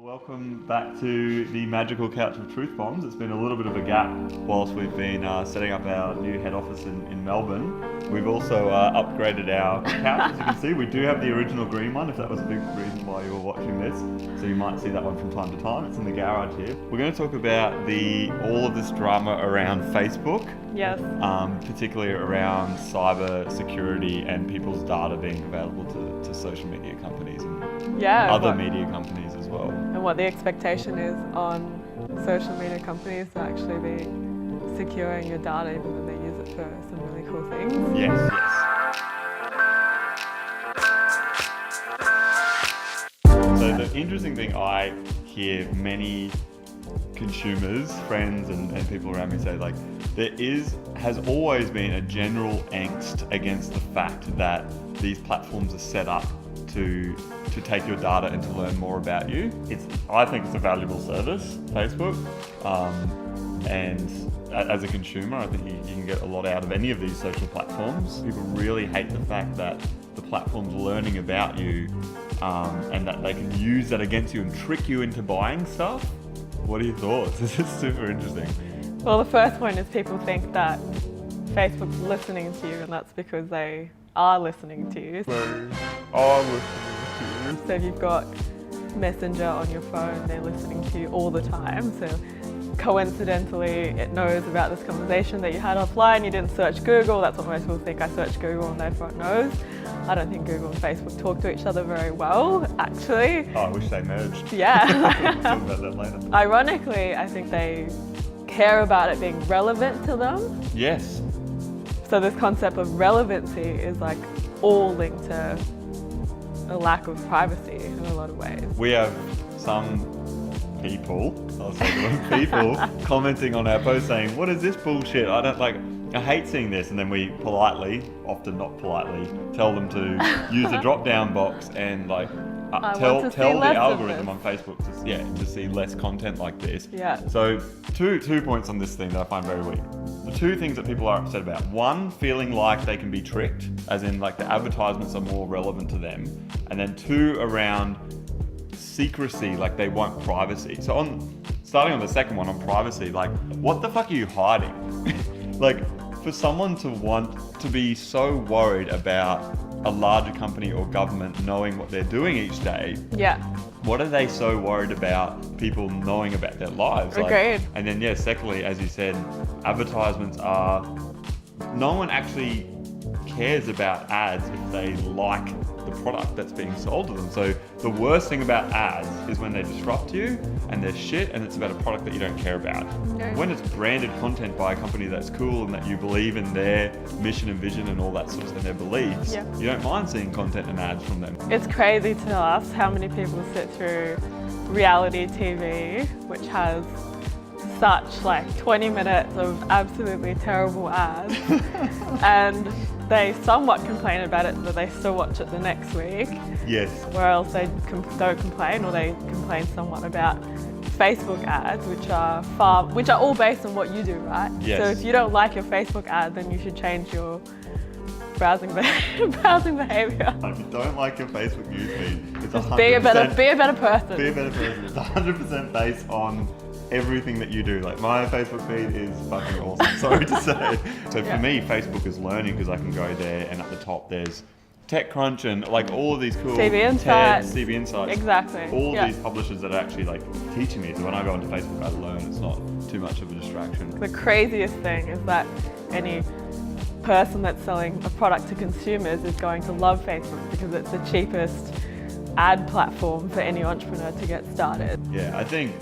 Welcome back to the magical couch of truth bombs. It's been a little bit of a gap whilst we've been setting up our new head office in Melbourne. We've also upgraded our couch. As you can see, we do have the original green one, if that was a big reason why you were watching this. So you might see that one from time to time. It's in the garage here. We're going to talk about all of this drama around Facebook. Yes. Particularly around cyber security and people's data being available to social media companies and other media companies as well. And what the expectation is on social media companies to actually be securing your data even though they use it for some really cool things. Yes. So the interesting thing I hear many consumers, friends and people around me say, like, there has always been a general angst against the fact that these platforms are set up to take your data and to learn more about you. I think it's a valuable service, Facebook, and as a consumer, I think you can get a lot out of any of these social platforms. People really hate the fact that the platform's learning about you and that they can use that against you and trick you into buying stuff. What are your thoughts? This is super interesting. Well, the first point is people think that Facebook's listening to you, and that's because they are listening to you. So if you've got Messenger on your phone, they're listening to you all the time. So coincidentally, it knows about this conversation that you had offline. You didn't search Google. That's what most people think. I search Google and therefore it knows. I don't think Google and Facebook talk to each other very well, actually. Oh, I wish they merged. Yeah. We'll talk about that later. Ironically, I think they care about it being relevant to them. Yes. So this concept of relevancy is like all linked to a lack of privacy in a lot of ways. We have some people, I'll say the word people, commenting on our post saying, what is this bullshit? I hate seeing this. And then we politely, often not politely, tell them to use a drop-down box and tell the algorithm on Facebook to see less content like this. Yeah. So two points on this thing that I find very weak. The two things that people are upset about. One, feeling like they can be tricked, as in like the advertisements are more relevant to them. And then two, around secrecy, like they want privacy. So starting on the second one, on privacy, like what the fuck are you hiding? Like for someone to want to be so worried about a larger company or government knowing what they're doing each day. Yeah. What are they so worried about people knowing about their lives? Agreed. And then, secondly, as you said, advertisements are, no one actually cares about ads if they like the product that's being sold to them. So the worst thing about ads is when they disrupt you and they're shit and it's about a product that you don't care about. Okay. When it's branded content by a company that's cool and that you believe in their mission and vision and all that sort of stuff, and their beliefs, you don't mind seeing content and ads from them. It's crazy to us how many people sit through reality TV, which has such 20 minutes of absolutely terrible ads, and they somewhat complain about it, but they still watch it the next week. Yes. Where else they don't complain, or they complain somewhat about Facebook ads, which are all based on what you do, right? Yes. So if you don't like your Facebook ad, then you should change your browsing behavior. If you don't like your Facebook newsfeed, it's 100%. Be a better person. Be a better person. It's 100% based on everything that you do. Like my Facebook feed is fucking awesome, sorry to say. So for me, Facebook is learning because I can go there and at the top there's TechCrunch and all of these cool CB Insights. CB Insights. Exactly. All of these publishers that are actually teaching me. So when I go onto Facebook, I learn. It's not too much of a distraction. The craziest thing is that any person that's selling a product to consumers is going to love Facebook because it's the cheapest ad platform for any entrepreneur to get started. Yeah, I think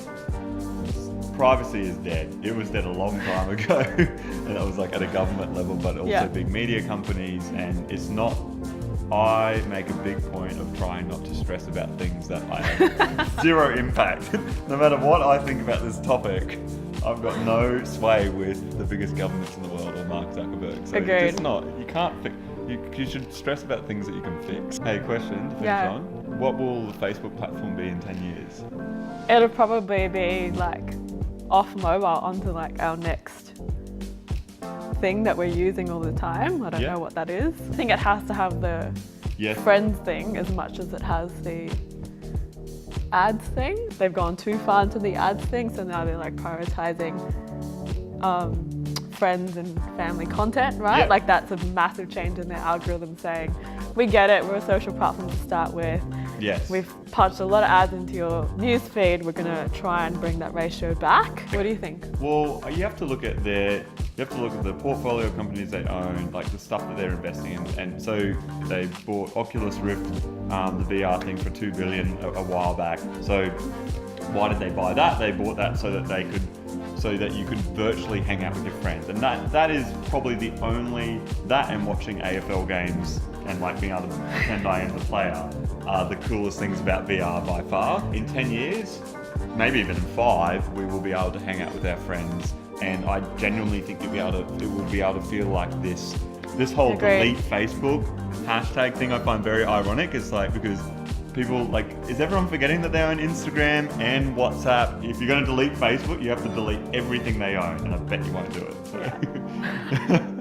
privacy is dead. It was dead a long time ago, and that was at a government level, but also big media companies, and it's not. I make a big point of trying not to stress about things that I have zero impact. No matter what I think about this topic, I've got no sway with the biggest governments in the world or Mark Zuckerberg. So Agreed. it's not. You can't fix. You should stress about things that you can fix. Hey, question to finish on. What will the Facebook platform be in 10 years? It'll probably be off mobile onto our next thing that we're using all the time. I don't know what that is. I think it has to have the friends thing as much as it has the ads thing. They've gone too far into the ads thing, so now they're like prioritizing friends and family content, right? Yeah. Like that's a massive change in their algorithm saying, we get it, we're a social platform to start with. Yes. We've punched a lot of ads into your newsfeed. We're going to try and bring that ratio back. What do you think? Well, you have to look at the portfolio companies they own, like the stuff that they're investing in. And so they bought Oculus Rift, the VR thing, for $2 billion a while back. So why did they buy that? They bought that so that you could virtually hang out with your friends. And that is probably the only, that and watching AFL games and like being able to pretend I am the player are the coolest things about VR by far. In 10 years, maybe even in 5, we will be able to hang out with our friends. And I genuinely think it will be able to feel like this whole Agreed. delete Facebook hashtag thing I find very ironic. It's like, because people like, is everyone forgetting that they own Instagram and WhatsApp? If you're going to delete Facebook, you have to delete everything they own, and I bet you won't do it. So.